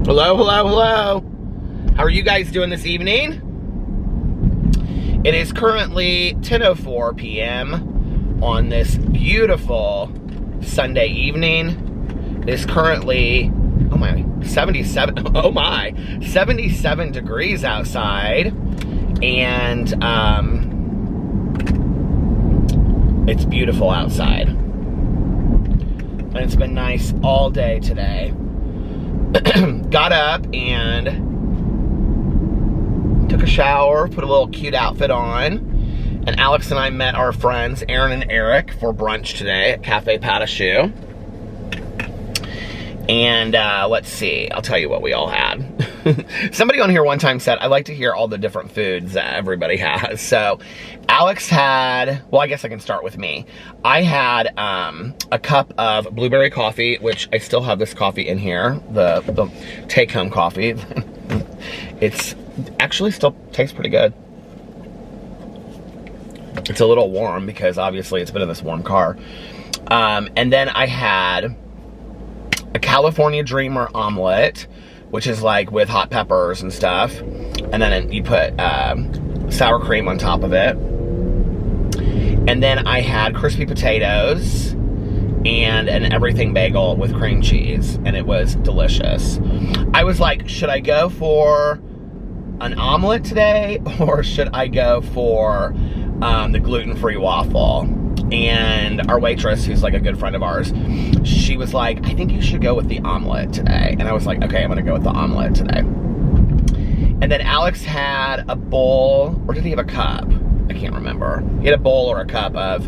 Hello, hello, hello. How are you guys doing this evening? It is currently 10:04 p.m. on this beautiful Sunday evening. It is currently, 77 degrees outside. And it's beautiful outside. And it's been nice all day today. Got up and took a shower, put a little cute outfit on, and Alex and I met our friends Aaron and Eric for brunch today at Cafe Pas de Choux. And let's see, I'll tell you what we all had. Somebody on here one time said, I like to hear all the different foods that everybody has. So Alex had, well, I guess I can start with me. I had a cup of blueberry coffee, which I still have this coffee in here, the take-home coffee. It's actually still tastes pretty good. It's a little warm because obviously it's been in this warm car. And then I had a California Dreamer omelet, which is like with hot peppers and stuff. And then you put sour cream on top of it. And then I had crispy potatoes and an everything bagel with cream cheese. And it was delicious. I was like, should I go for an omelet today? Or should I go for the gluten-free waffle? And our waitress, who's like a good friend of ours, she was like, I think you should go with the omelet today. And I was like, okay, I'm gonna go with the omelet today. And then Alex had a bowl, or did he have a cup? I can't remember. He had a bowl or a cup of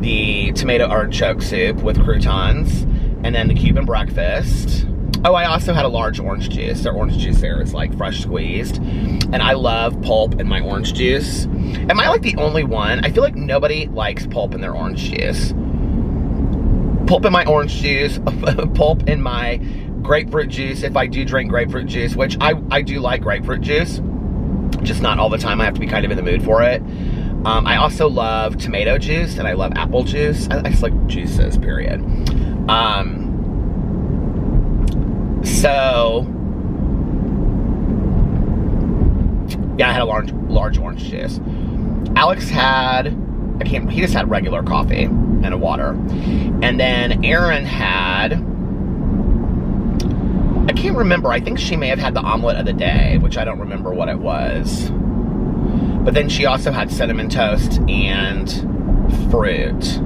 the tomato artichoke soup with croutons, and then the Cuban breakfast. Oh, I also had a large orange juice. Their orange juice there is like fresh squeezed. And I love pulp in my orange juice. Am I like the only one? I feel like nobody likes pulp in their orange juice. Pulp in my orange juice, pulp in my grapefruit juice, if I do drink grapefruit juice, which I do like grapefruit juice, just not all the time. I have to be kind of in the mood for it. I also love tomato juice, and I love apple juice. I just like juices, period. So, yeah, I had a large orange juice. Alex had, he just had regular coffee and a water. And then Erin had, I can't remember, I think she may have had the omelet of the day, which I don't remember what it was. But then she also had cinnamon toast and fruit.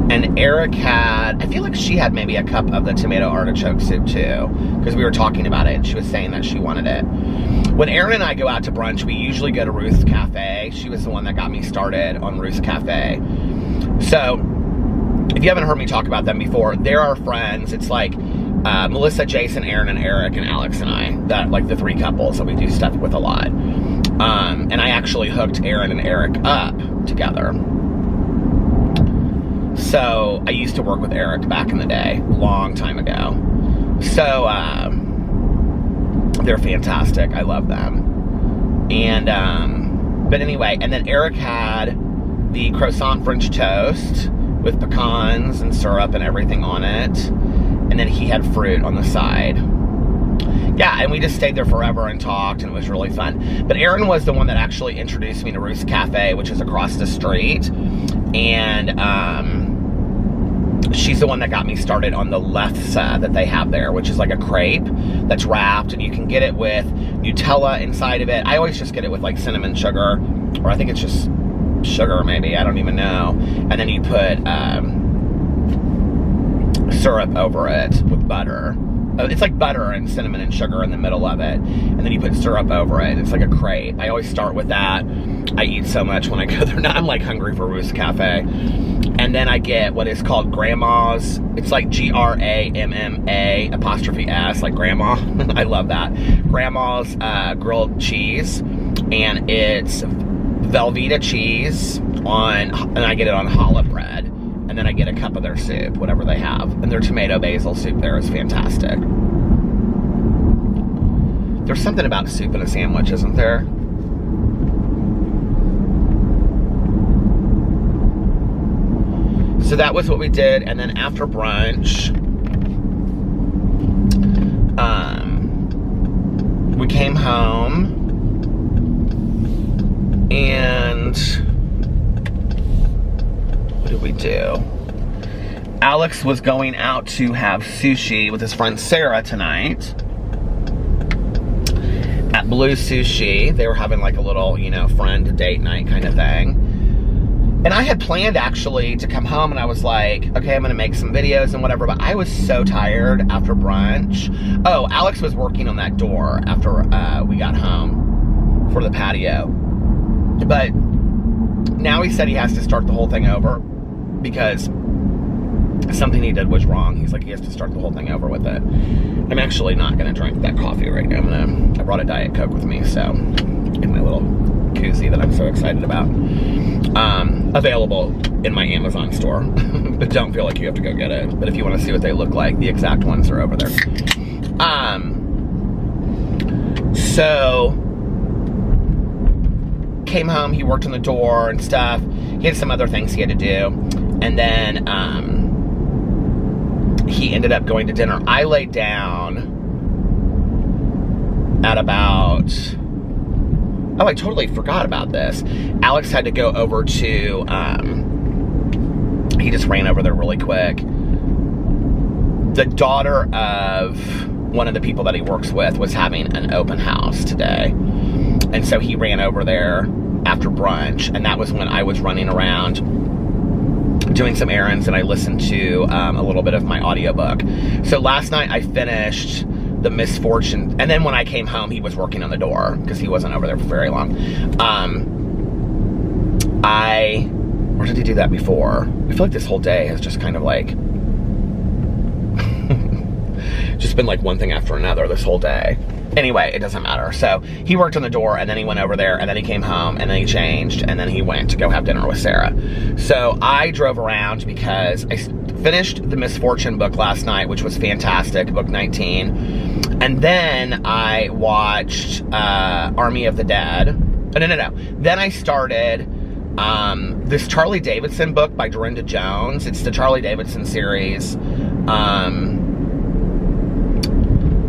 And Eric had, I feel like she had maybe a cup of the tomato artichoke soup too, because we were talking about it and she was saying that she wanted it. When Erin and I go out to brunch, we usually go to Ruth's Cafe. She was the one that got me started on Ruth's Cafe. So, if you haven't heard me talk about them before, they're our friends. It's like Melissa, Jason, Aaron, and Eric, and Alex and I. That, like the three couples that we do stuff with a lot. And I actually hooked Aaron and Eric up together. So, I used to work with Eric back in the day, long time ago. So, they're fantastic. I love them. And, but anyway, and then Eric had the croissant French toast with pecans and syrup and everything on it. And then he had fruit on the side. Yeah, and we just stayed there forever and talked, and it was really fun. But Erin was the one that actually introduced me to Ruth's Cafe, which is across the street. And, she's the one that got me started on the lefse that they have there, which is like a crepe that's wrapped, and you can get it with Nutella inside of it. I always just get it with like cinnamon sugar, or I think it's just sugar maybe, I don't even know. And then you put syrup over it with butter. It's like butter and cinnamon and sugar in the middle of it, and then you put syrup over it. It's like a crepe. I always start with that. I eat so much when I go there. Now I'm like hungry for Ruth's Cafe. And then I get what is called Grandma's. It's like GRAMMA', like grandma. I love that. Grandma's grilled cheese, and it's Velveeta cheese and I get it on challah bread. And then I get a cup of their soup, whatever they have. And their tomato basil soup there is fantastic. There's something about soup in a sandwich, isn't there? So that was what we did. And then after brunch, home, and what did we do? Alex was going out to have sushi with his friend Sarah tonight at Blue Sushi. They were having like a little, you know, friend date night kind of thing. And I had planned actually to come home, and I was like, okay, I'm gonna make some videos and whatever, but I was so tired after brunch. Oh, Alex was working on that door after we got home for the patio. But now he said he has to start the whole thing over because something he did was wrong. He's like, he has to start the whole thing over with it. I'm actually not gonna drink that coffee right now. I brought a Diet Coke with me, so in my little koozie that I'm so excited about. Available in my Amazon store, but don't feel like you have to go get it. But if you want to see what they look like, the exact ones are over there. So came home, he worked on the door and stuff. He had some other things he had to do, and then he ended up going to dinner. I laid down at about, oh, I totally forgot about this. Alex had to go over to, he just ran over there really quick. The daughter of one of the people that he works with was having an open house today. And so he ran over there after brunch, and that was when I was running around doing some errands, and I listened to a little bit of my audiobook. So last night I finished The Misfortune, and then when I came home, he was working on the door because he wasn't over there for very long. Or did he do that before? I feel like this whole day has just kind of like just been like one thing after another this whole day. Anyway, it doesn't matter. So he worked on the door, and then he went over there, and then he came home, and then he changed, and then he went to go have dinner with Sarah. So I drove around because I finished the Misfortune book last night, which was fantastic, book 19. And then I watched Army of the Dead. Oh, no. Then I started this Charlie Davidson book by Dorinda Jones. It's the Charlie Davidson series,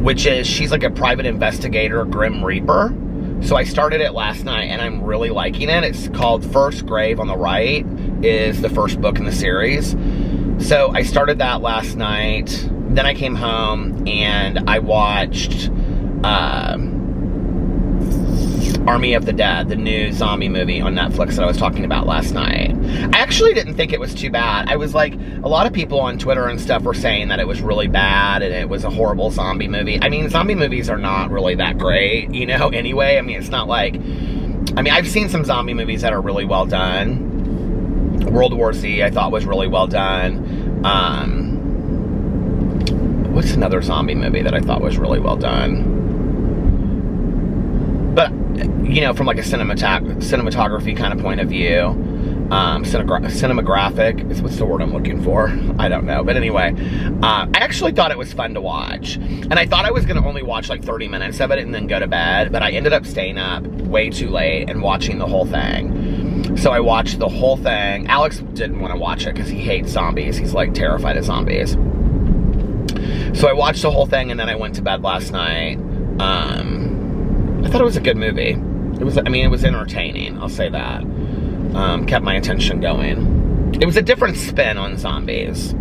which is, she's like a private investigator, Grim Reaper. So I started it last night, and I'm really liking it. It's called First Grave on the Right, is the first book in the series. So I started that last night. Then I came home and I watched Army of the Dead, the new zombie movie on Netflix that I was talking about last night. I actually didn't think it was too bad. I was like, a lot of people on Twitter and stuff were saying that it was really bad and it was a horrible zombie movie. I mean, zombie movies are not really that great, you know, anyway. I mean, it's not like, I mean, I've seen some zombie movies that are really well done. World War Z, I thought was really well done. What's another zombie movie that I thought was really well done? But, you know, from like a cinematography kind of point of view, cinematographic is, what's the word I'm looking for? I don't know. But anyway, I actually thought it was fun to watch. And I thought I was going to only watch like 30 minutes of it and then go to bed. But I ended up staying up way too late and watching the whole thing. So I watched the whole thing. Alex didn't want to watch it because he hates zombies. He's like terrified of zombies. So I watched the whole thing, and then I went to bed last night. I thought it was a good movie. It was, I mean, it was entertaining, I'll say that. Kept my attention going. It was a different spin on zombies.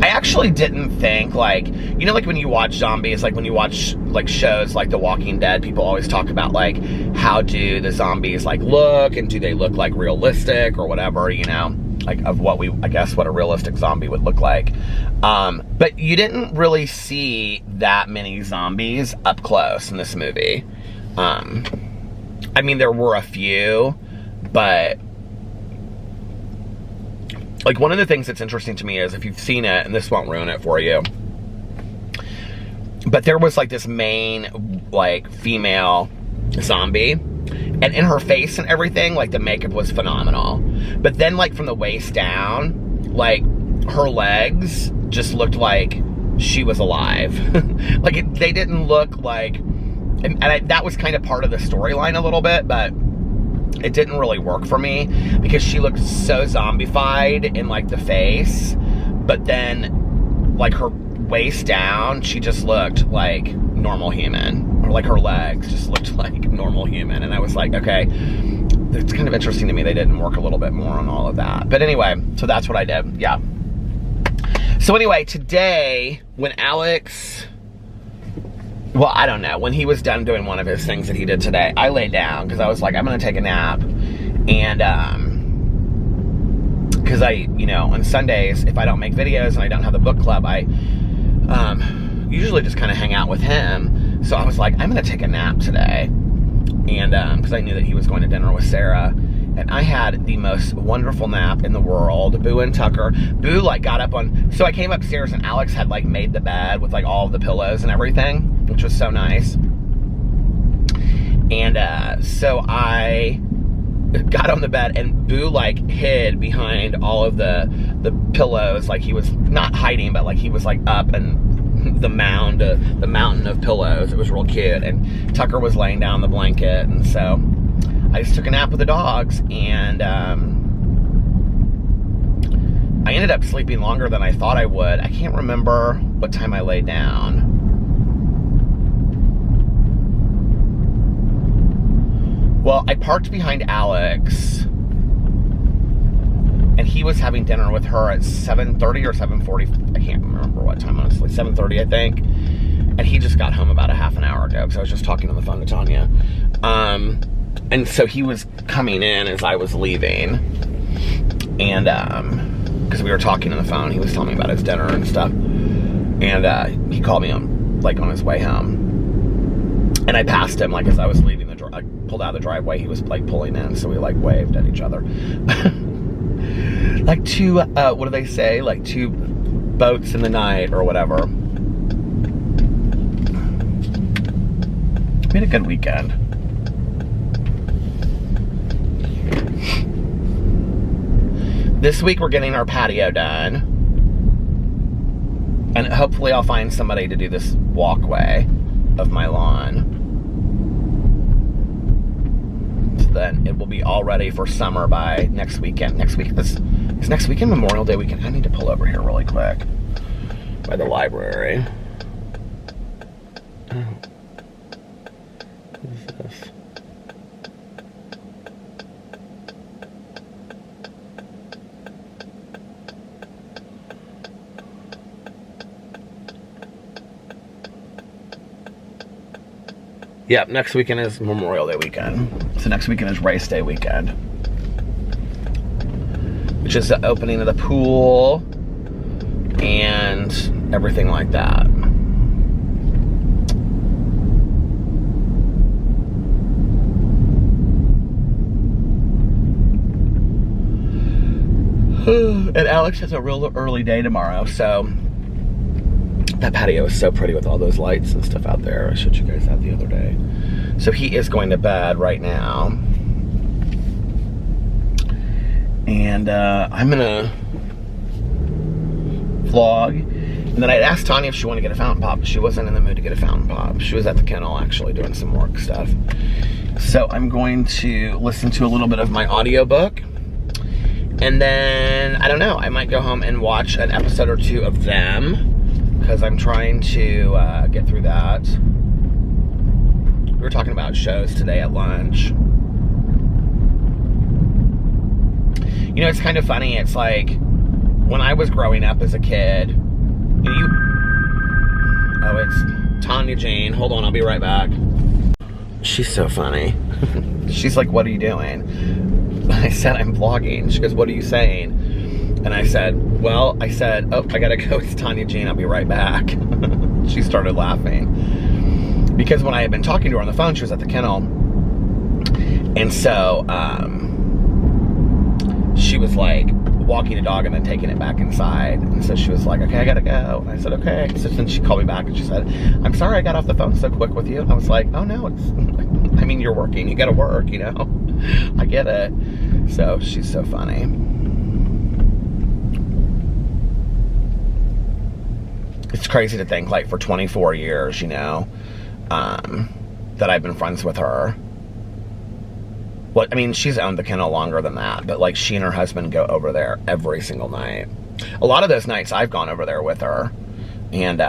I actually didn't think, like, you know, like when you watch zombies, like when you watch like shows like The Walking Dead, people always talk about like, how do the zombies like look, and do they look like realistic or whatever, you know, like of what I guess what a realistic zombie would look like. But you didn't really see that many zombies up close in this movie. I mean, there were a few, but like one of the things that's interesting to me is, if you've seen it, and this won't ruin it for you, but there was like this main like female zombie, and in her face and everything, like the makeup was phenomenal. But then like from the waist down, like her legs just looked like she was alive. Like they didn't look like, and that was kind of part of the storyline a little bit, but it didn't really work for me because she looked so zombified in like the face, but then like her waist down, she just looked like normal human, or like her legs just looked like normal human. And I was like, okay, it's kind of interesting to me they didn't work a little bit more on all of that. But anyway, so that's what I did, yeah. So anyway, today, when Alex, well, I don't know, when he was done doing one of his things that he did today, I laid down because I was like, I'm gonna take a nap. And because you know, on Sundays, if I don't make videos and I don't have the book club, I usually just kind of hang out with him. So I was like, I'm gonna take a nap today. And because I knew that he was going to dinner with Sarah. And I had the most wonderful nap in the world. Boo and Tucker. Boo like got up on, so I came upstairs and Alex had like made the bed with like all of the pillows and everything, which was so nice. And so I got on the bed and Boo like hid behind all of the pillows. Like he was not hiding, but like he was like up and the mountain of pillows. It was real cute. And Tucker was laying down the blanket. And so I just took a nap with the dogs, and I ended up sleeping longer than I thought I would. I can't remember what time I laid down. Well, I parked behind Alex, and he was having dinner with her at 7:30 or 7:40. I can't remember what time, honestly. 7:30, I think. And he just got home about a half an hour ago, because I was just talking on the phone to Tanya. And so he was coming in as I was leaving. And, because we were talking on the phone, he was telling me about his dinner and stuff. And, he called me on his way home. And I passed him, like, as I was leaving I pulled out of the driveway. He was, like, pulling in, so we, like, waved at each other. Like two, what do they say? Like two boats in the night or whatever. We had a good weekend. This week we're getting our patio done. And hopefully I'll find somebody to do this walkway of my lawn. So then it will be all ready for summer by next weekend. Is next weekend Memorial Day weekend? I need to pull over here really quick. By the library. Oh. What is this? Yep, next weekend is Memorial Day weekend. So next weekend is Race Day weekend. Which is the opening of the pool and everything like that. And Alex has a real early day tomorrow, so that patio is so pretty with all those lights and stuff out there. I showed you guys that the other day. So he is going to bed right now. And I'm gonna vlog. And then I asked Tanya if she wanted to get a fountain pop, but she wasn't in the mood to get a fountain pop. She was at the kennel actually doing some work stuff. So I'm going to listen to a little bit of my audiobook. And then, I don't know, I might go home and watch an episode or two of them. Because I'm trying to get through that. We were talking about shows today at lunch. You know, it's kind of funny. It's like, when I was growing up as a kid, oh, it's Tanya Jane. Hold on, I'll be right back. She's so funny. She's like, what are you doing? I said, I'm vlogging. She goes, what are you saying? And I said, oh, I gotta go with Tanya Jean, I'll be right back. She started laughing. Because when I had been talking to her on the phone, she was at the kennel. And so, she was like walking a dog and then taking it back inside. And so she was like, okay, I gotta go. And I said, okay. So then she called me back and she said, I'm sorry I got off the phone so quick with you. And I was like, oh no, I mean, you're working, you gotta work, you know? I get it. So she's so funny. It's crazy to think, like, for 24 years, you know, that I've been friends with her. Well, I mean, she's owned the kennel longer than that, but, like, she and her husband go over there every single night. A lot of those nights I've gone over there with her. And,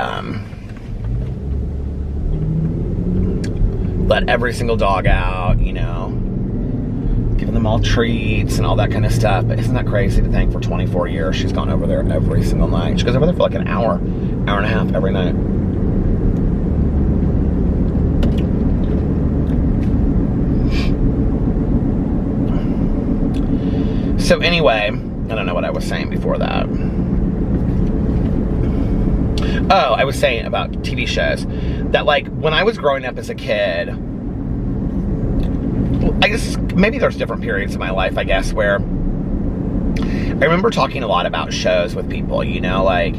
let every single dog out, you know, giving them all treats and all that kind of stuff. But isn't that crazy to think for 24 years she's gone over there every single night? She goes over there for like an hour, hour and a half every night. So anyway, I don't know what I was saying before that. Oh, I was saying about TV shows. That, like, when I was growing up as a kid, I guess maybe there's different periods of my life, I guess, where I remember talking a lot about shows with people, you know, like,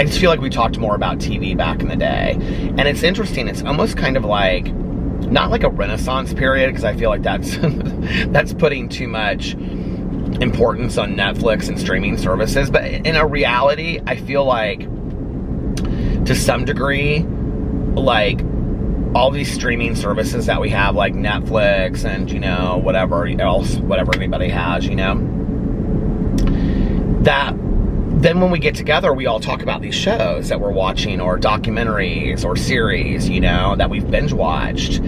I just feel like we talked more about TV back in the day. And it's interesting, it's almost kind of like, not like a Renaissance period, because I feel like that's that's putting too much importance on Netflix and streaming services, but in a reality, I feel like to some degree, like all these streaming services that we have, like Netflix and, you know, whatever else, whatever anybody has, you know, that then when we get together, we all talk about these shows that we're watching, or documentaries or series, you know, that we've binge watched.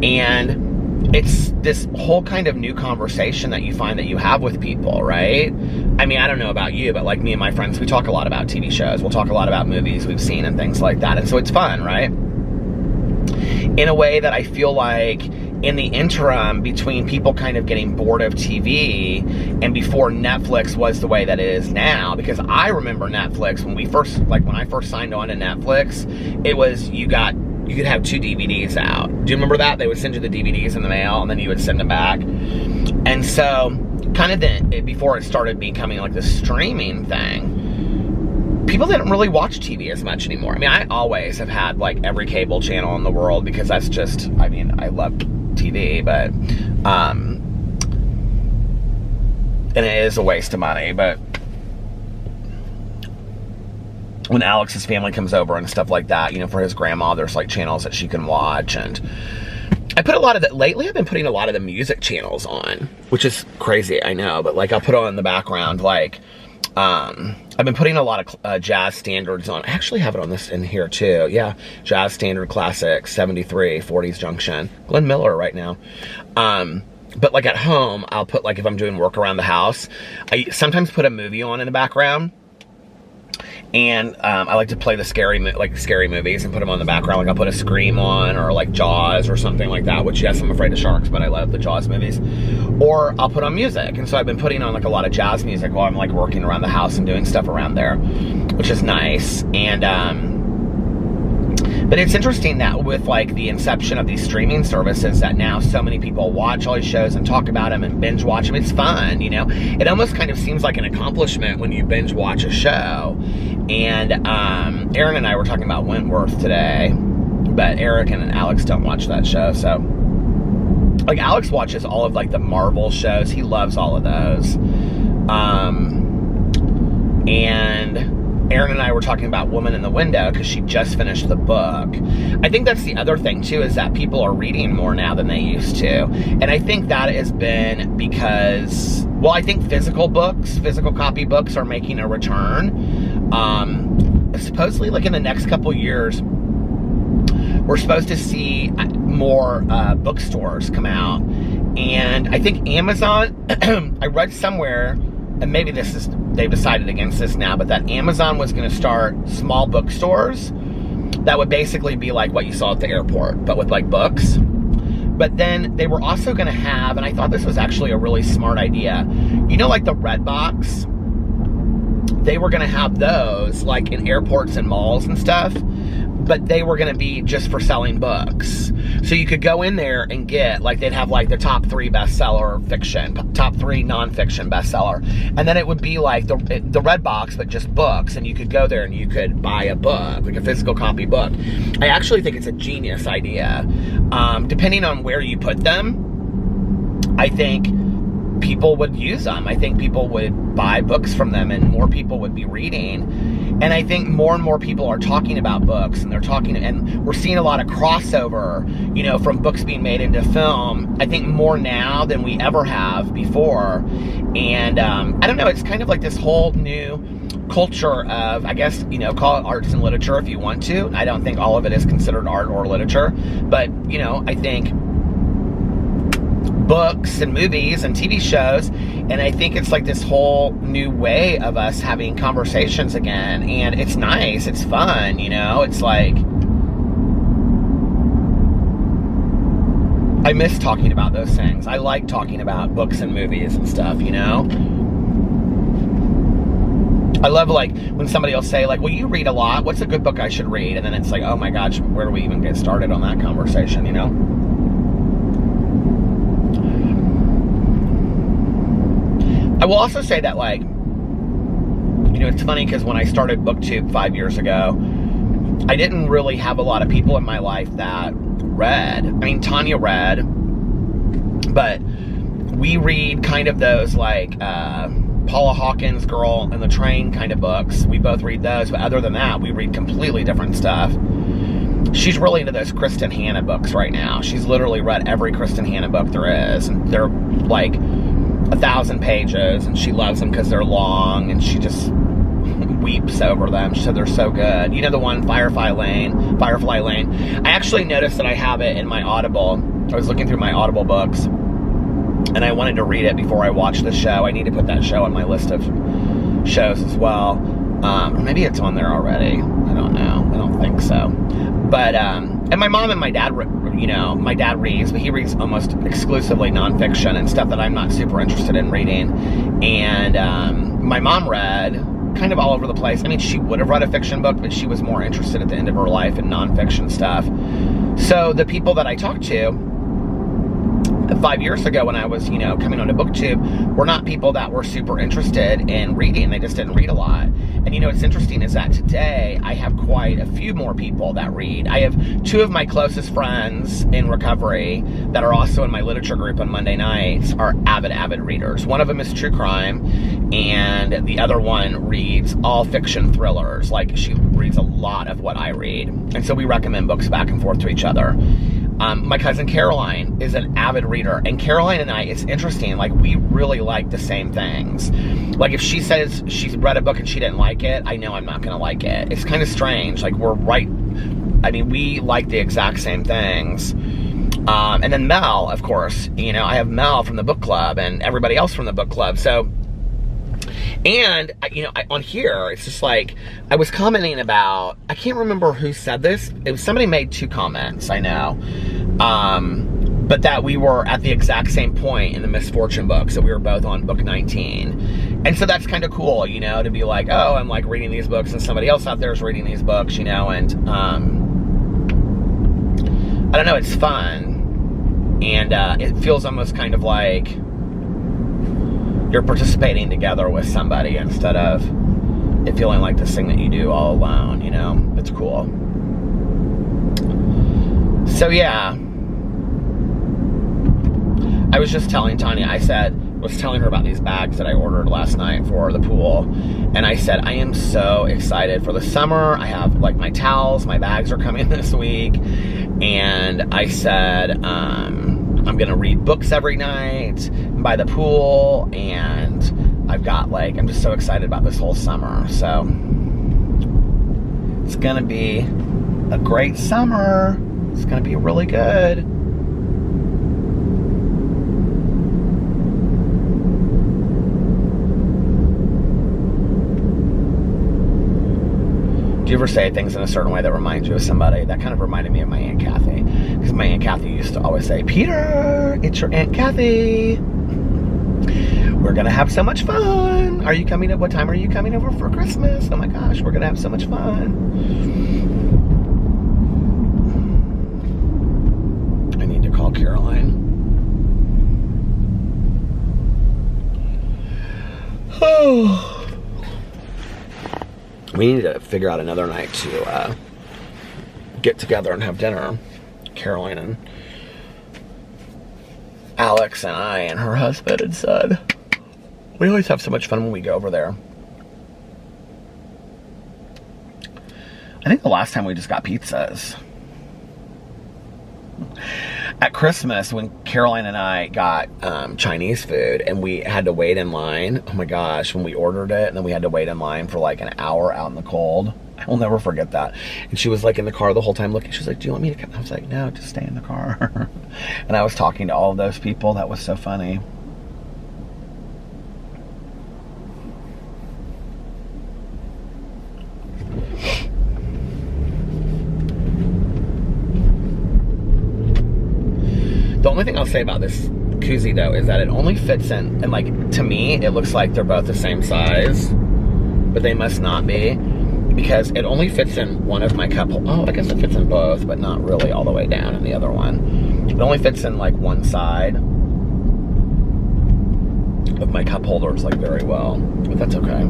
And it's this whole kind of new conversation that you find that you have with people, right? I mean, I don't know about you, but like me and my friends, we talk a lot about TV shows. We'll talk a lot about movies we've seen and things like that. And so it's fun, right? In a way that I feel like in the interim between people kind of getting bored of TV and before Netflix was the way that it is now, because I remember Netflix when when I first signed on to Netflix, it was, you could have 2 DVDs out. Do you remember that? They would send you the DVDs in the mail and then you would send them back. And so kind of before it started becoming like the streaming thing, people didn't really watch TV as much anymore. I mean, I always have had like every cable channel in the world, because that's just, I mean, I love TV, but, and it is a waste of money, but when Alex's family comes over and stuff like that, you know, for his grandma, there's like channels that she can watch. And I put a lot of that, lately I've been putting a lot of the music channels on, which is crazy, I know, but like I'll put on in the background, like, I've been putting a lot of jazz standards on. I actually have it on this in here too. Yeah, Jazz Standard Classic 73, 40s Junction. Glenn Miller right now. But like at home, I'll put, like, if I'm doing work around the house, I sometimes put a movie on in the background. And I like to play the scary movies and put them on the background. Like I'll put a Scream on, or like Jaws or something like that, which, yes, I'm afraid of sharks, but I love the Jaws movies. Or I'll put on music. And so I've been putting on like a lot of jazz music while I'm like working around the house and doing stuff around there, which is nice. And but it's interesting that with like the inception of these streaming services, that now so many people watch all these shows and talk about them and binge watch them. It's fun, you know. It almost kind of seems like an accomplishment when you binge watch a show. And Aaron and I were talking about Wentworth today, but Eric and Alex don't watch that show. So like Alex watches all of like the Marvel shows. He loves all of those. And Aaron and I were talking about Woman in the Window because she just finished the book. I think that's the other thing too, is that people are reading more now than they used to. And I think that has been because, well, I think physical copy books are making a return. Supposedly, like in the next couple years, we're supposed to see more bookstores come out. And I think Amazon, I read somewhere, and maybe they've decided against this now, but that Amazon was going to start small bookstores that would basically be like what you saw at the airport, but with like books. But then they were also going to have, and I thought this was actually a really smart idea, you know, like the Redbox, they were going to have those like in airports and malls and stuff, but they were going to be just for selling books. So you could go in there and get, like, they'd have like the top 3 bestseller fiction, top 3 nonfiction bestseller, and then it would be like the Redbox, but just books, and you could go there and you could buy a book, like a physical copy book. I actually think it's a genius idea. Depending on where you put them, I think people would use them. I think people would buy books from them and more people would be reading. And I think more and more people are talking about books, and and we're seeing a lot of crossover, you know, from books being made into film. I think more now than we ever have before. And I don't know, it's kind of like this whole new culture of, I guess, you know, call it arts and literature if you want to. I don't think all of it is considered art or literature, but, you know, I think books and movies and TV shows, and I think it's like this whole new way of us having conversations again, and it's nice, it's fun, you know, it's like, I miss talking about those things. I like talking about books and movies and stuff, you know. I love, like, when somebody will say, like, well, you read a lot, what's a good book I should read? And then it's like, oh my gosh, where do we even get started on that conversation, you know? I will also say that, like, you know, it's funny because when I started BookTube 5 years ago, I didn't really have a lot of people in my life that read. I mean, Tanya read, but we read kind of those, like, Paula Hawkins' Girl and the Train kind of books. We both read those, but other than that, we read completely different stuff. She's really into those Kristen Hanna books right now. She's literally read every Kristen Hanna book there is, and they're, like, 1,000 pages, and she loves them because they're long, and she just weeps over them. She said they're so good. You know the one, Firefly Lane? I actually noticed that I have it in my Audible. I was looking through my Audible books, and I wanted to read it before I watched the show. I need to put that show on my list of shows as well. Or maybe it's on there already. I don't know. I don't think so. But, and my mom and my dad, you know, my dad reads, but he reads almost exclusively nonfiction and stuff that I'm not super interested in reading. And my mom read kind of all over the place. I mean, she would have read a fiction book, but she was more interested at the end of her life in nonfiction stuff. So the people that I talked to 5 years ago when I was, you know, coming onto BookTube were not people that were super interested in reading. They just didn't read a lot. And, you know, what's interesting is that today I have quite a few more people that read. I have two of my closest friends in recovery that are also in my literature group on Monday nights are avid readers. One of them is true crime, and the other one reads all fiction thrillers. Like, she reads a lot of what I read. And so we recommend books back and forth to each other. My cousin Caroline is an avid reader, and Caroline and I, it's interesting, like, we really like the same things. Like, if she says she's read a book and she didn't like it, I know I'm not gonna like it. It's kind of strange, like, we're right, I mean, we like the exact same things. And then Mel, of course, you know, I have Mel from the book club and everybody else from the book club, so. And, you know, on here, it's just like, I was commenting about, I can't remember who said this. It was somebody made two comments, I know. But that we were at the exact same point in the Misfortune book. So we were both on book 19. And so that's kind of cool, you know, to be like, oh, I'm like reading these books and somebody else out there is reading these books, you know, and I don't know, it's fun. And it feels almost kind of like you're participating together with somebody instead of it feeling like this thing that you do all alone, you know? It's cool. So yeah, I was just telling Tanya, I was telling her about these bags that I ordered last night for the pool, and I said, I am so excited for the summer. I have, like, my towels, my bags are coming this week, and I said, I'm gonna read books every night by the pool, and I've got, like, I'm just so excited about this whole summer. So it's gonna be a great summer. It's gonna be really good. Do you ever say things in a certain way that reminds you of somebody? That kind of reminded me of my Aunt Kathy. Because my Aunt Kathy used to always say, Peter, it's your Aunt Kathy. We're gonna have so much fun. Are you coming up? What time are you coming over for Christmas? Oh my gosh, we're gonna have so much fun. I need to call Caroline. Oh. We need to figure out another night to get together and have dinner, Caroline and Alex and I and her husband and son. We always have so much fun when we go over there. I think the last time we just got pizzas. At Christmas, when Caroline and I got Chinese food and we had to wait in line, oh my gosh, when we ordered it and then we had to wait in line for like an hour out in the cold. I will never forget that. And she was like in the car the whole time looking. She was like, do you want me to come? I was like, no, just stay in the car. And I was talking to all of those people. That was so funny. The only thing I'll say about this koozie though is that it only fits in, and like to me it looks like they're both the same size, but they must not be, because it only fits in one of my cup holders. Oh, I guess it fits in both, but not really all the way down in the other one. It only fits in like one side of my cup holders like very well, but that's okay.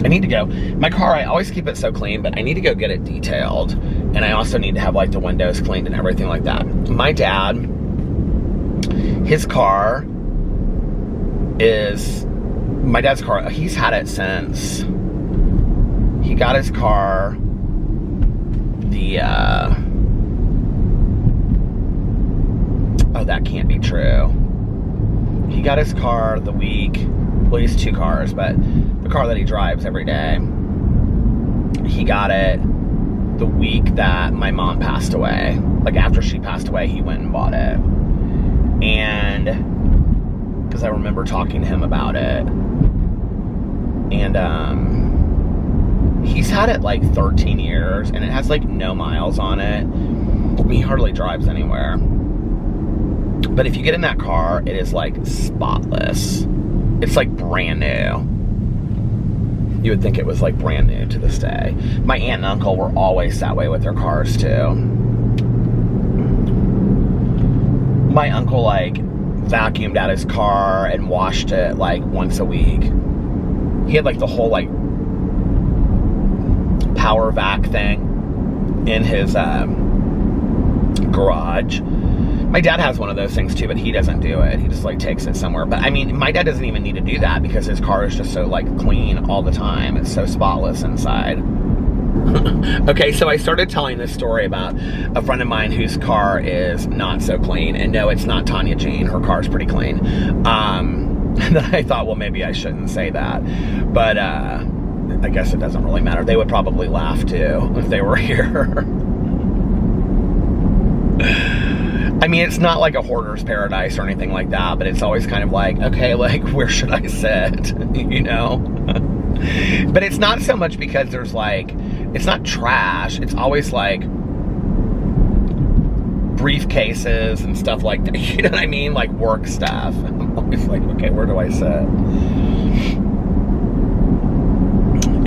I need to go. My car, I always keep it so clean, but I need to go get it detailed. And I also need to have like the windows cleaned and everything like that. My dad, his car is, my dad's car, he's had it since, he got his car oh, that can't be true. He got his car the week, well, he has two cars, but the car that he drives every day, he got it the week that my mom passed away. Like after she passed away, he went and bought it. And because I remember talking to him about it. And he's had it like 13 years and it has like no miles on it. I mean, he hardly drives anywhere. But if you get in that car, it is like spotless. It's like brand new. You would think it was like brand new to this day. My aunt and uncle were always that way with their cars too. My uncle like vacuumed out his car and washed it like once a week. He had like the whole like power vac thing in his garage. My dad has one of those things too, but he doesn't do it. He just like takes it somewhere. But I mean, my dad doesn't even need to do that because his car is just so like clean all the time. It's so spotless inside. Okay, so I started telling this story about a friend of mine whose car is not so clean. And no, it's not Tanya Jean. Her car's pretty clean. And then I thought, well, maybe I shouldn't say that. But I guess it doesn't really matter. They would probably laugh too if they were here. I mean, it's not like a hoarder's paradise or anything like that, but it's always kind of like, okay, like, where should I sit, you know? But it's not so much because there's like, it's not trash. It's always like briefcases and stuff like that, you know what I mean? Like work stuff. I'm always like, okay, where do I sit?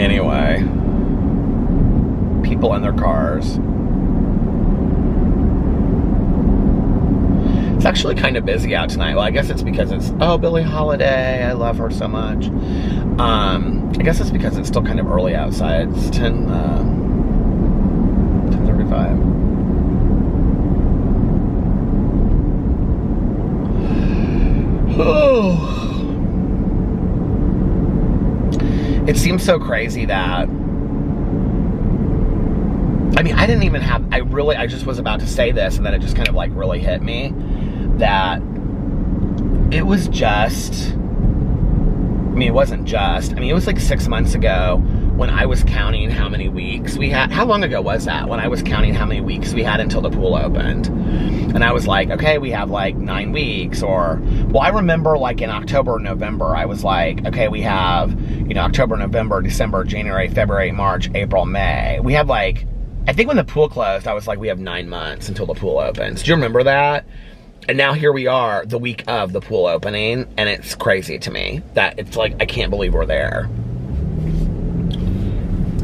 Anyway, people in their cars. It's actually kind of busy out tonight. Well, I guess it's because it's, oh, Billie Holiday. I love her so much. I guess it's because it's still kind of early outside. It's 10:35. Oh. It seems so crazy that, I mean, I didn't even have, I just was about to say this and then it just kind of like really hit me that it was just, I mean, it wasn't just, I mean, it was like 6 months ago when I was counting how many weeks we had. How long ago was that? When I was counting how many weeks we had until the pool opened. And I was like, okay, we have like 9 weeks, or, well, I remember like in October, November, I was like, okay, we have, you know, October, November, December, January, February, March, April, May. We have like, I think when the pool closed, I was like, we have 9 months until the pool opens. Do you remember that? And now here we are, the week of the pool opening, and it's crazy to me that it's like, I can't believe we're there.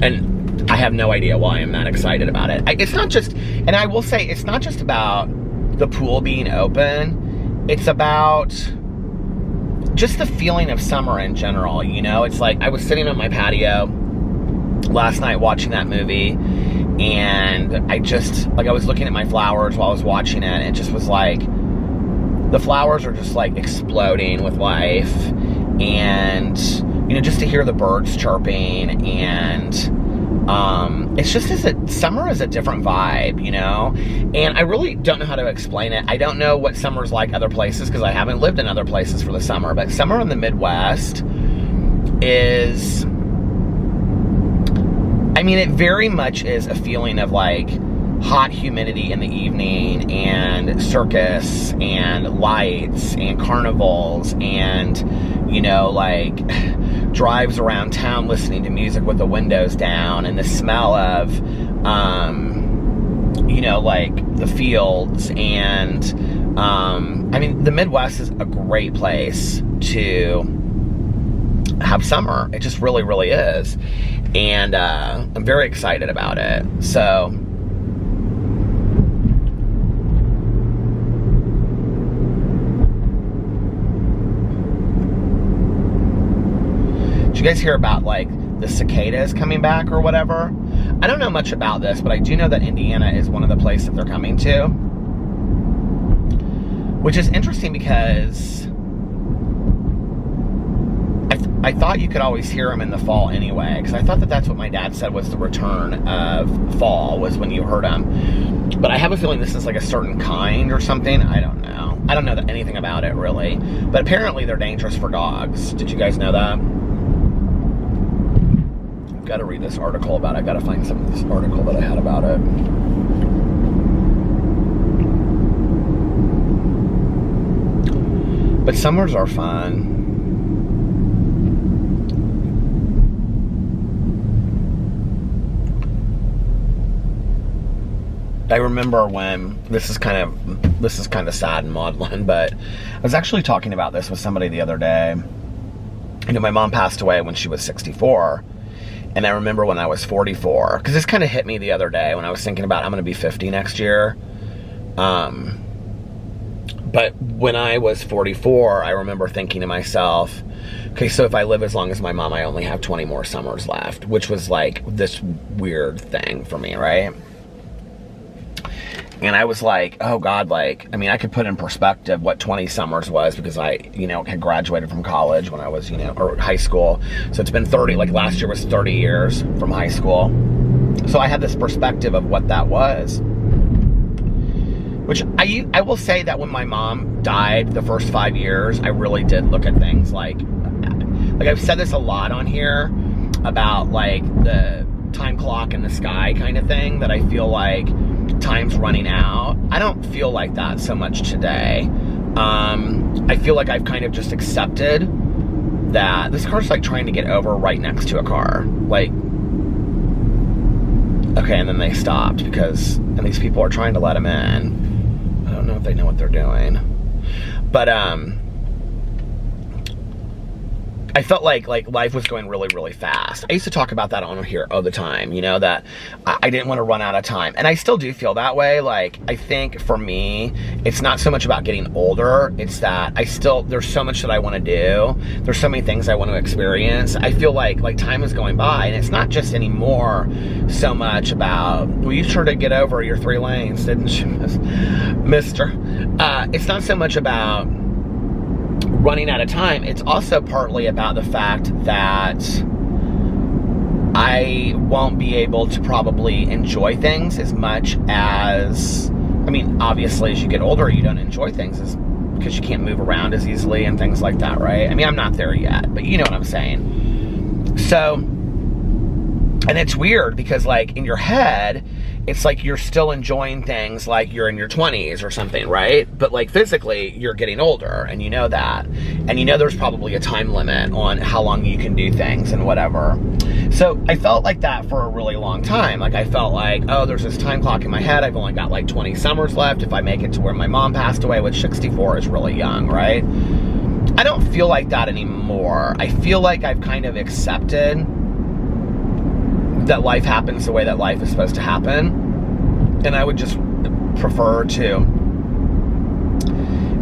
And I have no idea why I'm that excited about it. It's not just, and I will say, it's not just about the pool being open. It's about just the feeling of summer in general, you know? It's like, I was sitting on my patio last night watching that movie, and I just, like, I was looking at my flowers while I was watching it, and it just was like, the flowers are just like exploding with life, and, you know, just to hear the birds chirping, and it's just, summer is a different vibe, you know? And I really don't know how to explain it. I don't know what summer's like other places, because I haven't lived in other places for the summer, but summer in the Midwest is, I mean, it very much is a feeling of like hot humidity in the evening, and circus, and lights, and carnivals, and, you know, like drives around town listening to music with the windows down, and the smell of, you know, like the fields. And I mean, the Midwest is a great place to have summer. It just really, really is. And I'm very excited about it. So did you guys hear about like the cicadas coming back or whatever? I don't know much about this, but I do know that Indiana is one of the places that they're coming to, which is interesting because I thought you could always hear them in the fall anyway, because I thought that that's what my dad said was the return of fall, was when you heard them. But I have a feeling this is like a certain kind or something. I don't know. I don't know anything about it really, but apparently they're dangerous for dogs. Did you guys know that? I've got to read this article about it. I've got to find some of this article that I had about it. But summers are fun. I remember when, this is kind of sad and maudlin, but I was actually talking about this with somebody the other day. You know, my mom passed away when she was 64, and I remember when I was 44, because this kind of hit me the other day when I was thinking about, I'm going to be 50 next year. But when I was 44, I remember thinking to myself, okay, so if I live as long as my mom, I only have 20 more summers left, which was like this weird thing for me, right? And I was like, oh God, like, I mean, I could put in perspective what 20 summers was, because I, you know, had graduated from college when I was, you know, or high school. So it's been 30, like last year was 30 years from high school. So I had this perspective of what that was. Which I will say that when my mom died the first 5 years, I really did look at things like I've said this a lot on here about like the time clock in the sky kind of thing, that I feel like time's running out. I don't feel like that so much today. I feel like I've kind of just accepted that this car's like trying to get over right next to a car. Like, okay, and then they stopped and these people are trying to let them in. I don't know if they know what they're doing. But, I felt like life was going really, really fast. I used to talk about that on here all the time, you know, that I didn't want to run out of time. And I still do feel that way. Like, I think for me, it's not so much about getting older. It's that there's so much that I want to do. There's so many things I want to experience. I feel like time is going by, and it's not just anymore so much about, well, you sure did get over your 3 lanes, didn't you, mister? It's not so much about running out of time. It's also partly about the fact that I won't be able to probably enjoy things as much as, I mean, obviously as you get older, you don't enjoy things because you can't move around as easily and things like that, right? I mean, I'm not there yet, but you know what I'm saying. So, and it's weird because like in your head, it's like you're still enjoying things like you're in your 20s or something, right? But like physically, you're getting older, and you know that. And you know there's probably a time limit on how long you can do things and whatever. So I felt like that for a really long time. Like I felt like, oh, there's this time clock in my head. I've only got like 20 summers left if I make it to where my mom passed away, which 64 is really young, right? I don't feel like that anymore. I feel like I've kind of accepted that life happens the way that life is supposed to happen, and I would just prefer to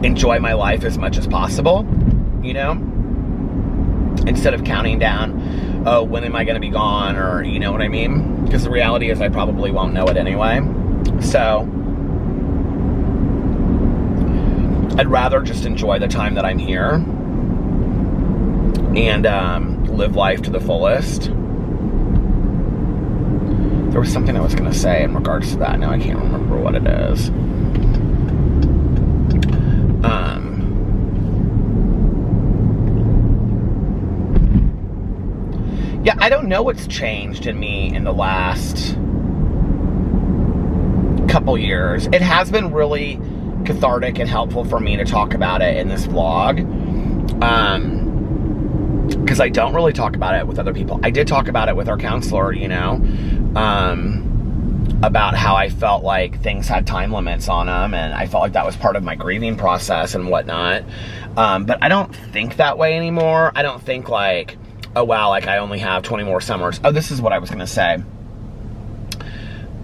enjoy my life as much as possible. you know? Instead of counting down, oh, when am I going to be gone, or you know what I mean? Because the reality is I probably won't know it anyway. So I'd rather just enjoy the time that I'm here and live life to the fullest. There was something I was going to say in regards to that. Now I can't remember what it is. Yeah, I don't know what's changed in me in the last couple years. It has been really cathartic and helpful for me to talk about it in this vlog. Because I don't really talk about it with other people. I did talk about it with our counselor, you know, about how I felt like things had time limits on them, and I felt like that was part of my grieving process and whatnot. But I don't think that way anymore. I don't think like, oh wow, like I only have 20 more summers. Oh, this is what I was gonna say.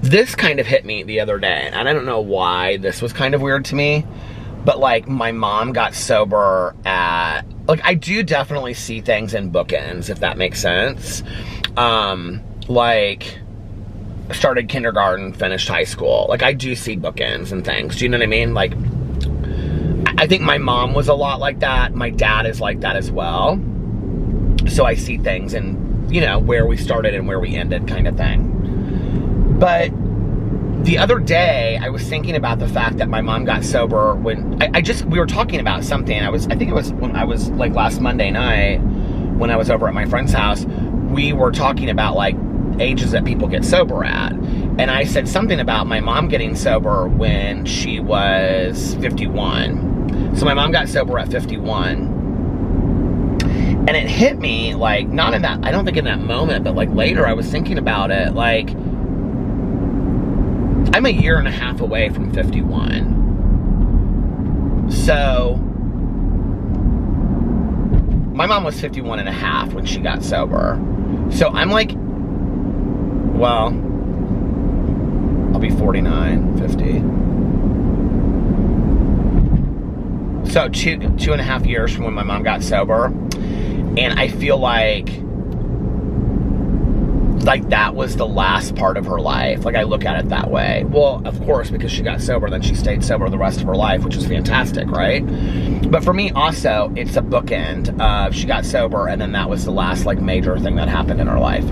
This kind of hit me the other day, and I don't know why this was kind of weird to me, but like my mom got sober at, like I do definitely see things in bookends, if that makes sense. Like started kindergarten, finished high school. Like I do see bookends and things. Do you know what I mean? Like I think my mom was a lot like that. My dad is like that as well. So I see things and, you know, where we started and where we ended kind of thing. But the other day, I was thinking about the fact that my mom got sober when, we were talking about something. I think it was when I was, like, last Monday night, when I was over at my friend's house, we were talking about, like, ages that people get sober at. And I said something about my mom getting sober when she was 51. So my mom got sober at 51. And it hit me, like, not in that, I don't think in that moment, but, like, later I was thinking about it, like, I'm a year and a half away from 51. So, my mom was 51 and a half when she got sober. So, I'm like, well, I'll be 49, 50. So, two and a half years from when my mom got sober. And I feel like that was the last part of her life. Like, I look at it that way. Well, of course, because she got sober, then she stayed sober the rest of her life, which is fantastic, right? But for me, also, it's a bookend of she got sober, and then that was the last, like, major thing that happened in her life.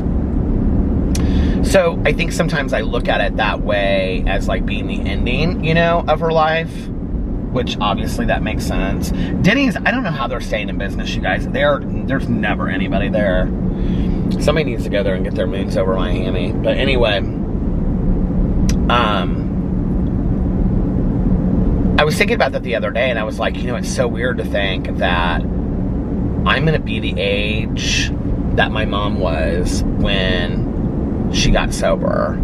So, I think sometimes I look at it that way as, like, being the ending, you know, of her life. Which, obviously, that makes sense. Denny's, I don't know how they're staying in business, you guys. There's never anybody there. Somebody needs to go there and get their moods over Miami. But anyway, I was thinking about that the other day, and I was like, you know, it's so weird to think that I'm going to be the age that my mom was when she got sober.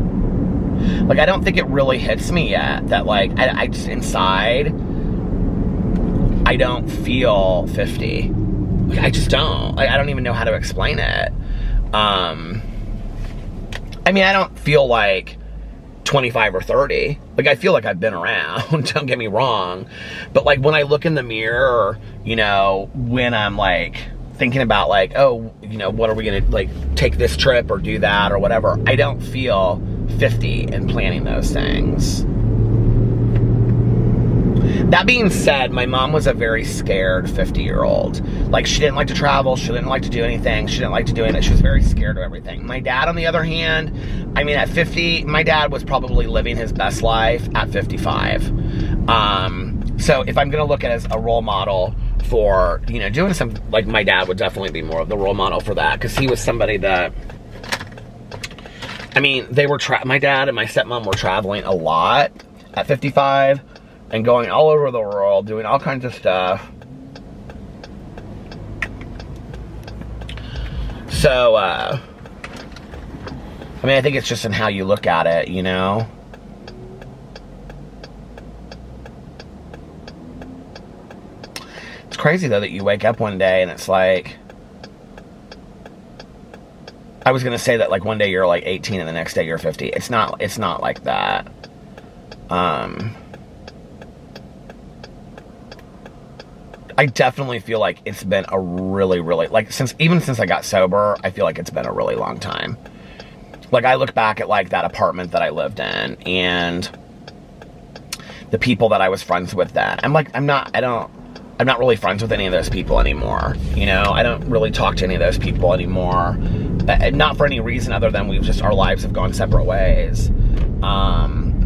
Like, I don't think it really hits me yet that, like, I just inside, I don't feel 50. Like, I just don't. Like, I don't even know how to explain it. I mean, I don't feel like 25 or 30. Like, I feel like I've been around, don't get me wrong. But, like, when I look in the mirror, you know, when I'm, like, thinking about, like, oh, you know, what are we gonna, like, take this trip or do that or whatever, I don't feel 50 in planning those things. That being said, my mom was a very scared 50-year-old. Like, she didn't like to travel, she didn't like to do anything, she didn't like to do anything, she was very scared of everything. My dad, on the other hand, I mean, at 50, my dad was probably living his best life at 55. So if I'm gonna look at it as a role model for, you know, doing some, like, my dad would definitely be more of the role model for that, because he was somebody that, I mean, they were, my dad and my stepmom were traveling a lot at 55 and going all over the world, doing all kinds of stuff. So, I mean, I think it's just in how you look at it, you know? It's crazy, though, that you wake up one day and it's like, I was gonna say that, like, one day you're like 18 and the next day you're 50. It's not like that. I I definitely feel like it's been a really, like, even since I got sober, I feel like it's been a really long time. Like, I look back at, like, that apartment that I lived in, and the people that I was friends with then. I'm not really friends with any of those people anymore. You know, I don't really talk to any of those people anymore. Not for any reason other than our lives have gone separate ways.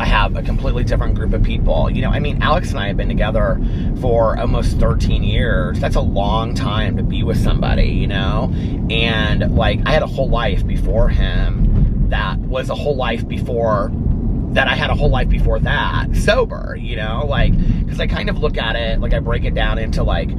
I have a completely different group of people. You know, I mean, Alex and I have been together for almost 13 years. That's a long time to be with somebody, you know? And, like, I had a whole life before him that was a whole life before that I had a whole life before that, sober, you know? Like, because I kind of look at it, like, I break it down into, like,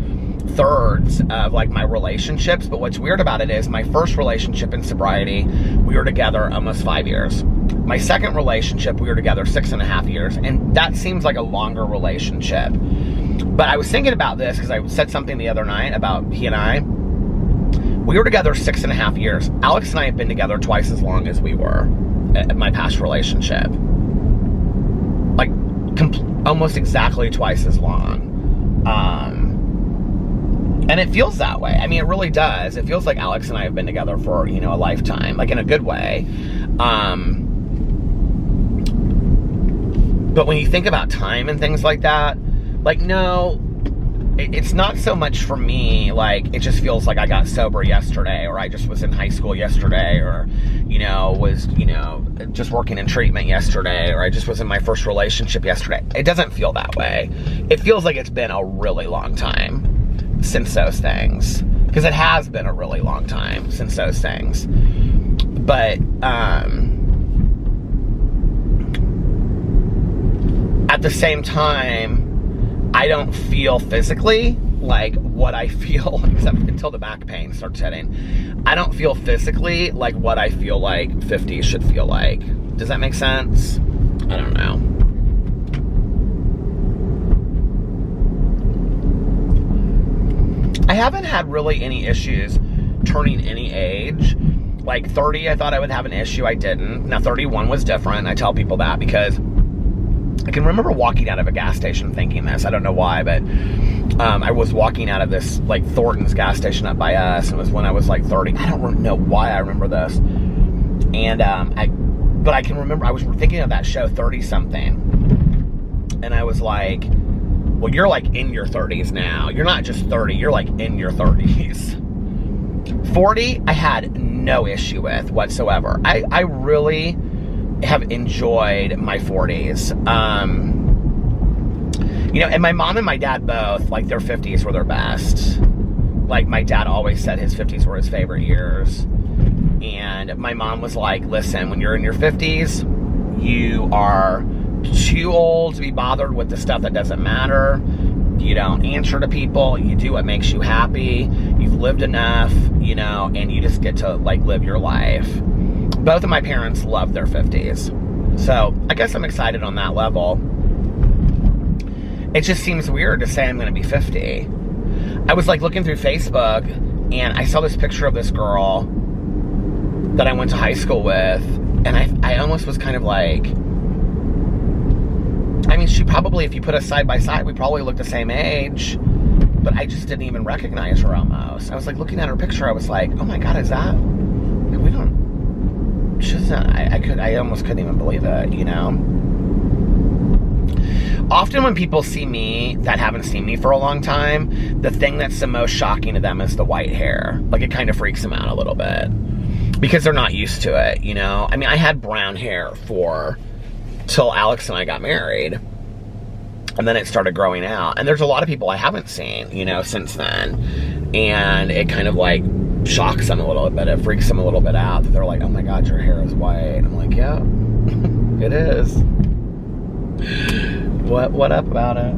thirds of, like, my relationships. But what's weird about it is my first relationship in sobriety, we were together almost 5 years. My second relationship, we were together 6.5 years, and that seems like a longer relationship. But I was thinking about this because I said something the other night about he and I. We were together 6.5 years. Alex and I have been together twice as long as we were at my past relationship. Like, almost exactly twice as long. And it feels that way. I mean, it really does. It feels like Alex and I have been together for, you know, a lifetime, like, in a good way. But when you think about time and things like that, like, no, it's not so much for me, like, it just feels like I got sober yesterday, or I just was in high school yesterday, or, you know, was, you know, just working in treatment yesterday, or I just was in my first relationship yesterday. It doesn't feel that way. It feels like it's been a really long time since those things, because it has been a really long time since those things. But, at the same time, I don't feel physically like what I feel, except until the back pain starts hitting. I don't feel physically like what I feel like 50 should feel like. Does that make sense? I don't know. I haven't had really any issues turning any age. Like 30, I thought I would have an issue. I didn't. Now 31 was different. I tell people that because I can remember walking out of a gas station thinking this. I don't know why, but I was walking out of this, like, Thornton's gas station up by us. And it was when I was, like, 30. I don't know why I remember this. And but I can remember I was thinking of that show, 30-something. And I was like, well, you're, like, in your 30s now. You're not just 30. You're, like, in your 30s. 40, I had no issue with whatsoever. I really have enjoyed my 40s. You know, and my mom and my dad both, like, their 50s were their best. Like, my dad always said his 50s were his favorite years. And my mom was like, listen, when you're in your 50s, you are too old to be bothered with the stuff that doesn't matter. You don't answer to people. You do what makes you happy. You've lived enough, you know, and you just get to, like, live your life. Both of my parents loved their 50s. So I guess I'm excited on that level. It just seems weird to say I'm going to be 50. I was, like, looking through Facebook, and I saw this picture of this girl that I went to high school with, and I almost was kind of like, I mean, she probably, if you put us side by side, we probably look the same age, but I just didn't even recognize her almost. I was, like, looking at her picture, I was like, oh my God, is that, we don't, she's not, I almost couldn't even believe it, you know? Often when people see me that haven't seen me for a long time, the thing that's the most shocking to them is the white hair. Like, it kind of freaks them out a little bit because they're not used to it, you know? I mean, I had brown hair till Alex and I got married, and then it started growing out. And there's a lot of people I haven't seen, you know, since then. And it kind of, like, shocks them a little bit. It freaks them a little bit out that they're like, oh my God, your hair is white. And I'm like, yeah, it is. What up about it?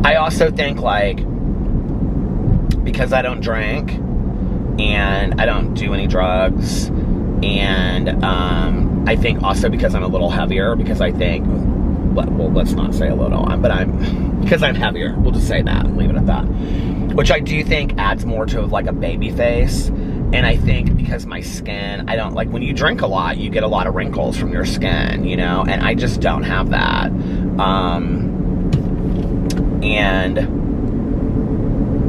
I also think, like, because I don't drink and I don't do any drugs, and I think also because I'm a little heavier, because I think, well, let's not say a little, but because I'm heavier, we'll just say that and leave it at that, which I do think adds more to, like, a baby face, And I think because my skin, I don't, like, when you drink a lot, you get a lot of wrinkles from your skin, you know, and I just don't have that. And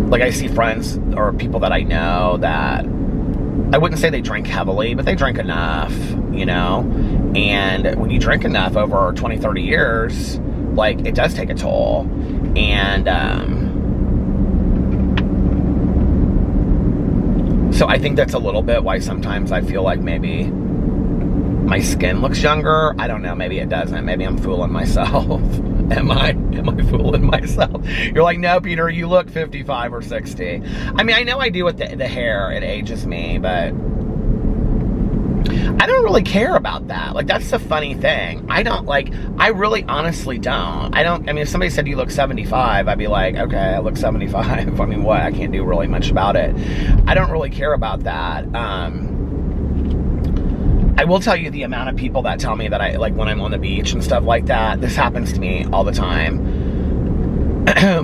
like, I see friends or people that I know that, I wouldn't say they drink heavily, but they drink enough, you know? And when you drink enough over 20, 30 years, like, it does take a toll. And, so I think that's a little bit why sometimes I feel like maybe my skin looks younger. I don't know, maybe it doesn't. Maybe I'm fooling myself. Am I fooling myself? You're like, no, Peter, you look 55 or 60. I mean, I know I do with the hair, it ages me, but I don't really care about that. Like, that's the funny thing. I really honestly don't. I mean, if somebody said you look 75, I'd be like, okay, I look 75. I mean, what? I can't do really much about it. I don't really care about that. I will tell you the amount of people that tell me that I, like, when I'm on the beach and stuff like that, this happens to me all the time.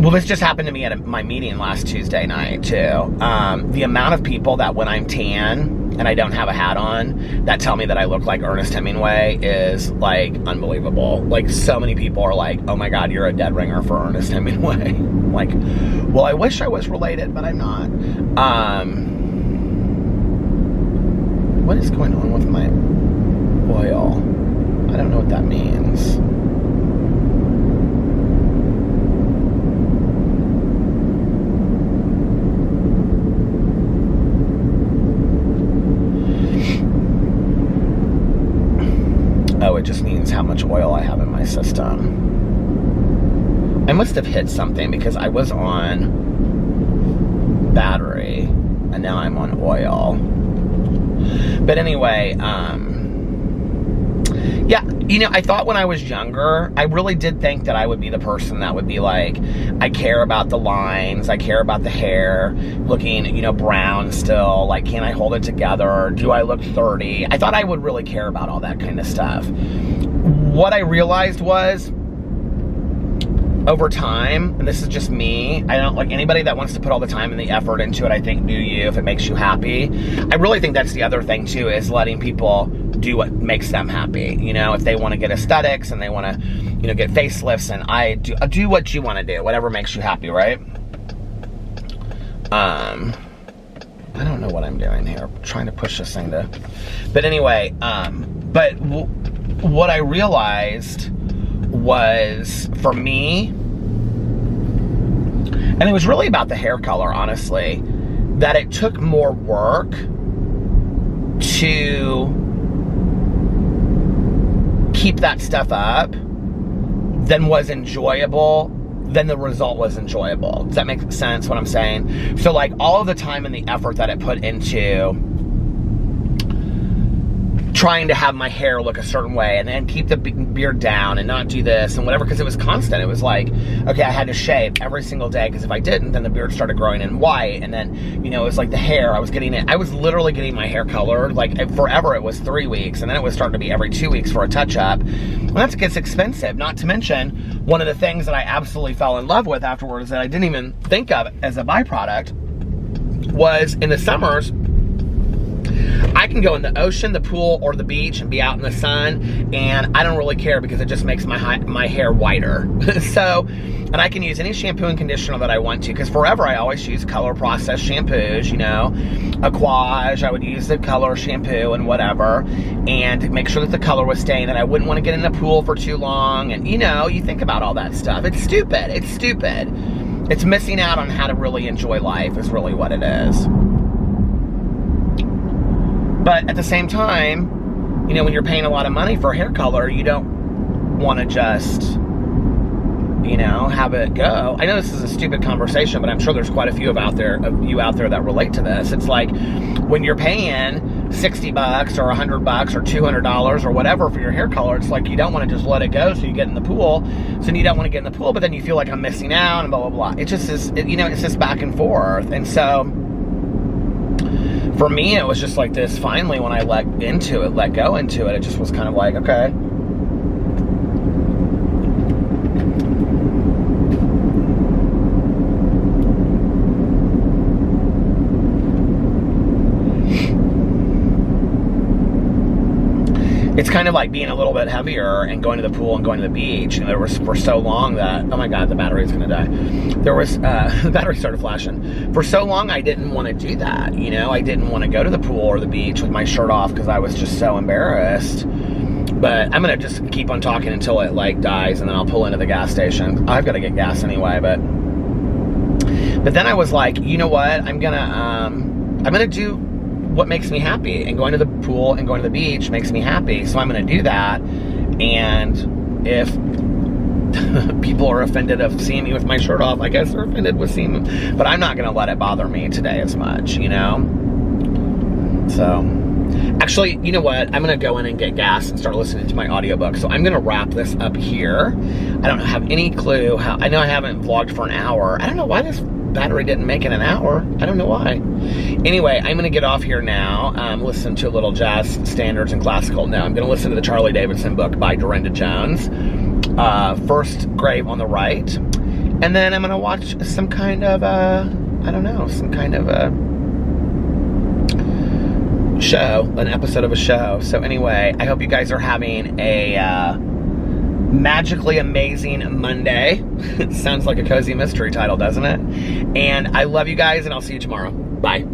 Well, this just happened to me at my meeting last Tuesday night, too. The amount of people that when I'm tan and I don't have a hat on, that tell me that I look like Ernest Hemingway is, like, unbelievable. Like, so many people are like, oh my God, you're a dead ringer for Ernest Hemingway. Like, well, I wish I was related, but I'm not. What is going on with my oil? I don't know what that means. Oh, it just means how much oil I have in my system. I must have hit something because I was on battery and now I'm on oil. But anyway, yeah, you know, I thought when I was younger, I really did think that I would be the person that would be like, I care about the lines, I care about the hair, looking, you know, brown still, like, can I hold it together, do I look 30? I thought I would really care about all that kind of stuff. What I realized was, over time, and this is just me, I don't like anybody that wants to put all the time and the effort into it. I think do you if it makes you happy. I really think that's the other thing too, is letting people do what makes them happy. You know, if they want to get aesthetics and they want to, you know, get facelifts, and I do what you want to do, whatever makes you happy, right? I don't know what I'm doing here. I'm trying to push this thing to, but anyway, but what I realized was, for me, and it was really about the hair color, honestly, that it took more work to keep that stuff up than was enjoyable, then the result was enjoyable. Does that make sense, what I'm saying? So, like, all of the time and the effort that it put into trying to have my hair look a certain way and then keep the beard down and not do this and whatever, because it was constant. It was like, okay, I had to shave every single day, because if I didn't, then the beard started growing in white. And then, you know, it was like the hair, I was literally getting my hair colored. Like, forever it was 3 weeks, and then it was starting to be every 2 weeks for a touch-up. Well, that gets expensive. Not to mention, one of the things that I absolutely fell in love with afterwards that I didn't even think of as a byproduct was, in the summers, I can go in the ocean, the pool, or the beach and be out in the sun, and I don't really care because it just makes my hair whiter. So, and I can use any shampoo and conditioner that I want to, because forever I always use color processed shampoos, you know, Aquage, I would use the color shampoo and whatever, and make sure that the color was staying, and I wouldn't want to get in the pool for too long, and, you know, you think about all that stuff. It's stupid. It's stupid. It's missing out on how to really enjoy life is really what it is. But at the same time, you know, when you're paying a lot of money for hair color, you don't want to just, you know, have it go. I know this is a stupid conversation, but I'm sure there's quite a few of you out there that relate to this. It's like, when you're paying $60 or $100 or $200 or whatever for your hair color, it's like you don't want to just let it go, so you get in the pool. So you don't want to get in the pool, but then you feel like I'm missing out and blah, blah, blah. It just is, you know, it's just back and forth. And so, for me, it was just like this, finally, when I let go into it, it just was kind of like, okay. it's kind of like being a little bit heavier and going to the pool and going to the beach. And there was, for so long that, oh my God, the battery's gonna die. There was, the battery started flashing. For so long, I didn't want to do that. You know, I didn't want to go to the pool or the beach with my shirt off because I was just so embarrassed. But I'm gonna just keep on talking until it like dies, and then I'll pull into the gas station. I've got to get gas anyway, but then I was like, you know what? I'm gonna do what makes me happy, and going to the pool and going to the beach makes me happy. So I'm gonna do that. And if people are offended of seeing me with my shirt off, I guess they're offended with seeing me. But I'm not gonna let it bother me today as much, you know? So, actually, you know what? I'm gonna go in and get gas and start listening to my audiobook. So I'm gonna wrap this up here. I don't have any clue how, I know I haven't vlogged for an hour. I don't know why this battery didn't make it an hour. I don't know why. Anyway, I'm gonna get off here now, listen to a little jazz standards and classical. No, I'm gonna listen to the Charlie Davidson book by Dorinda Jones. First Grave on the Right. And then I'm gonna watch some kind of, I don't know, some kind of a show, an episode of a show. So anyway, I hope you guys are having a magically amazing Monday. It sounds like a cozy mystery title, doesn't it? And I love you guys, and I'll see you tomorrow. Bye.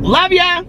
Love ya!